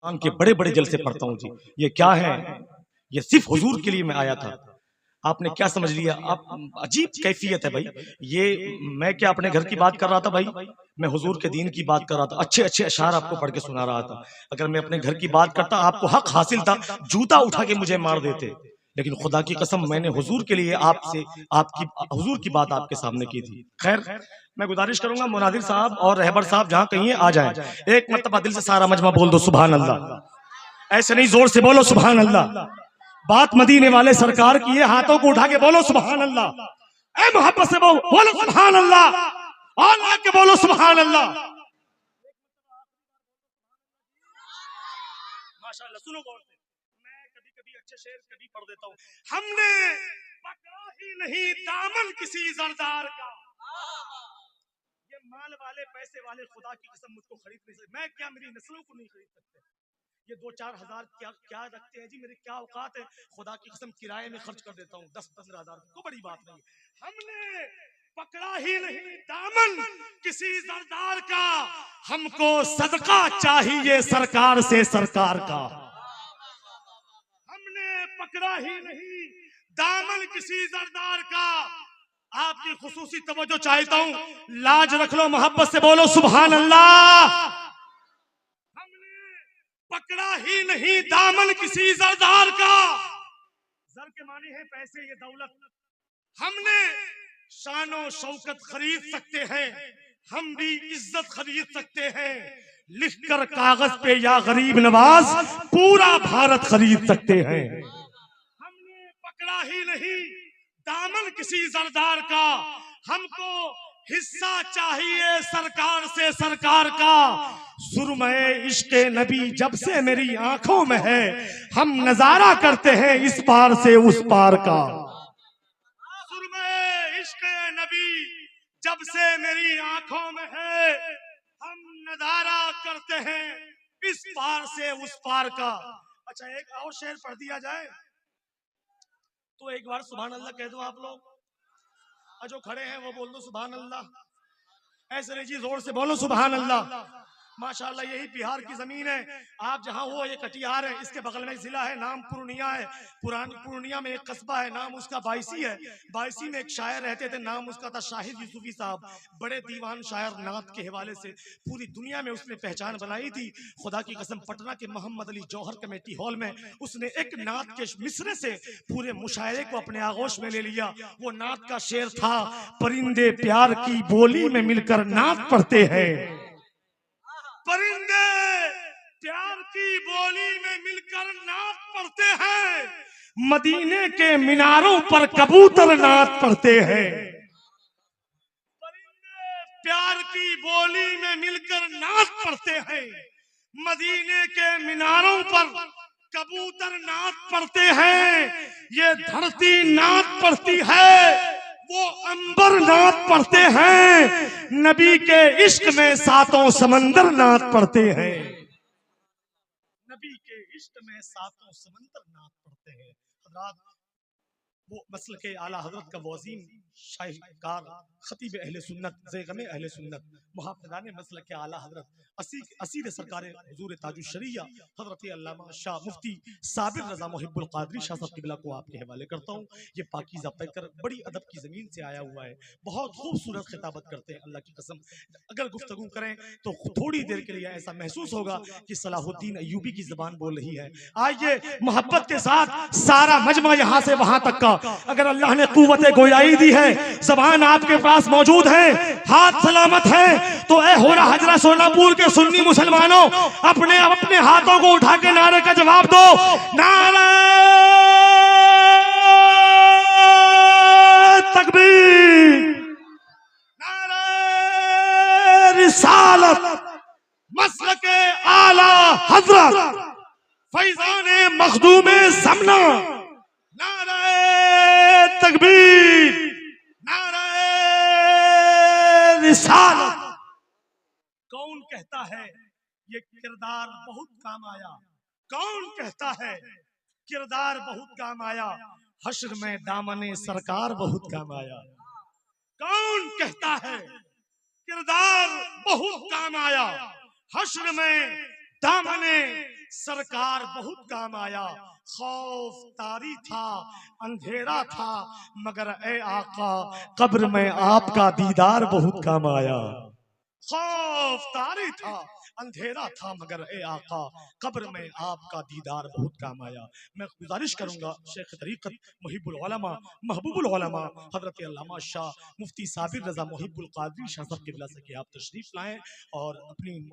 के बड़े बड़े जलसे पढ़ता हूँ जी। ये क्या है? ये सिर्फ हुजूर के लिए मैं आया था। आपने क्या समझ लिया? आप अजीब कैफियत है भाई। ये मैं क्या अपने घर की बात कर रहा था भाई? मैं हुजूर के दीन की बात कर रहा था। अच्छे अच्छे अशार आपको पढ़ के सुना रहा था। अगर मैं अपने घर की बात करता, आपको हक हासिल था, जूता उठा के मुझे मार देते। लेकिन खुदा की कसम, मैंने हुजूर के लिए आपसे आपकी हुजूर की बात आपके सामने की थी। खैर, मैं गुजारिश करूंगा मुनादिर साहब और रहबर साहब जहां कहीं आ जाएं। एक मर्तबा दिल से सारा मजमा बोल दो सुभान अल्लाह। ऐसे नहीं, जोर से बोलो सुभान अल्लाह। बात मदीने वाले सरकार की है, हाथों को उठा के बोलो सुभान अल्लाह। ए मोहब्बत से बोलो सुभान अल्लाह। और आके बोलो सुभान अल्लाह। माशाअल्लाह, सुनो गौर से। मैं कभी कभी अच्छे शेर कभी पढ़ देता हूँ। हमने पकड़ा ही नहीं दामन किसी जरदार का। ये माल वाले पैसे वाले खुदा की कसम मुझको खरीद नहीं सकते। मैं क्या, मेरी नस्लों को नहीं खरीद सकते। ये 2-4 हजार क्या क्या रखते हैं जी? मेरे क्या औकात है? खुदा की कसम किराए में खर्च कर देता हूँ 10-15 हजार को, बड़ी बात नहीं। हमने पकड़ा ही नहीं दामन किसी सरदार का, हमको सदका चाहिए सरकार से सरकार का। हमने पकड़ा ही नहीं दामन किसी सरदार का। आपकी खुसूसी तवज्जो चाहता हूँ, लाज रख लो, मोहब्बत से बोलो सुभान अल्लाह। पकड़ा ही नहीं दामन किसी जरदार का। जर के माने हैं पैसे, ये दौलत। हमने शानो शौकत खरीद सकते हैं, हम भी इज्जत खरीद सकते हैं। लिखकर कागज पे या गरीब नवाज पूरा भारत खरीद सकते हैं। हमने पकड़ा ही नहीं दामन किसी जरदार का, हमको हिस्सा चाहिए सरकार से सरकार का। सुरमए इश्क़े नबी जब से मेरी आंखों में है, हम नजारा करते हैं इस पार से उस पार का। सुरमए इश्क़े नबी जब से मेरी आंखों में है, हम नजारा करते हैं इस पार से उस पार का। अच्छा, एक और शेर पढ़ दिया जाए तो एक बार सुभान अल्लाह कह दो आप लोग। जो खड़े हैं वो बोल दो सुभान अल्लाह। ऐसे नहीं जी, जोर से बोलो सुभान अल्लाह। माशाअल्लाह, यही बिहार की जमीन है। आप जहां हो, ये कटिहार है, इसके बगल में जिला है, नाम पूर्णिया है। पूर्णिया में एक कस्बा है, नाम उसका बायसी है। बायसी में एक शायर रहते थे, नाम उसका था शाहिद यूसुफी साहब। बड़े दीवान शायर, नात के हवाले से पूरी दुनिया में उसने पहचान बनाई थी। खुदा की कसम, पटना के मोहम्मद अली जौहर कमेटी हॉल में उसने एक नात के मिसरे से पूरे मुशायरे को अपने आगोश में ले लिया। वो नात का शेर था, परिंदे प्यार की बोली में मिलकर नात पढ़ते हैं। परिंदे प्यार की बोली में मिलकर नात पढ़ते हैं, मदीने के मीनारों पर कबूतर नात पढ़ते हैं। परिंदे प्यार की बोली में मिलकर नात पढ़ते हैं, मदीने के मीनारों पर कबूतर नात पढ़ते हैं। ये धरती नात पढ़ती है, वो अंबर नात पढ़ते हैं, नबी के इश्क में सातों समंदर नात पढ़ते हैं। नबी के इश्क में सातों समंदर नात पढ़ते हैं। हज़रात, वो मसल के आला हजरत का वज़ीम शाहिकार खतीब अहले सुन्नत, ज़ेग़मे अहले सुन्नत, मुहाफ़िज़ाने मसल के आला हजरत असीर सरकार हुजूर ताजुश शरिया हजरत अल्लामा शाह मुफ्ती साबिर रज़ा मुहिब्बुल क़ादरी शाह साहब क़िबला को आपके हवाले करता हूँ। ये पाकीज़ा पैकर बड़ी अदब की ज़मीन से आया हुआ है, बहुत खूबसूरत खिताबत करते हैं। अल्लाह की कसम, अगर गुफ्तगू करें तो थोड़ी देर के लिए ऐसा महसूस होगा कि सलाहुद्दीन अय्यूबी की ज़बान बोल रही है। आइए मोहब्बत के साथ सारा मजमा यहाँ से वहां तक का, अगर अल्लाह ने कुव्वत गोयाई दी है, ज़बान आपके पास मौजूद है, हाथ सलामत है, तो ए होरा हजरा सोनापुर के सुन्नी मुसलमानों, अपने अपने हाथों को उठा के नारे का जवाब दो। नारे तकबीर, नारे रिसालत, मसलके आला हजरत फैज़ाने मखदूमे समना, नारे तकबीर, नारे रिसालत। कौन कहता है ये किरदार बहुत काम आया? कौन कहता है किरदार बहुत काम आया? हश्र में दामने सरकार बहुत काम आया। कौन कहता है किरदार बहुत काम आया? हश्र में दामने सरकार बहुत काम आया। खौफ तारी था, अंधेरा था, मगर ए आका कब्र में आपका दीदार बहुत काम आया। खौफ तारी था, अंधेरा था, मगर ए आका कब्र में आपका दीदार बहुत काम आया। मैं गुजारिश करूंगा शेख तरीक़त मुहिब्बुल उलमा महबूबुल उलमा हजरत अल्लामा शाह मुफ्ती साबिर रजा मुहिब्बुल कादरी शाह साहब क़िबला से कि आप तशरीफ लाएं और अपनी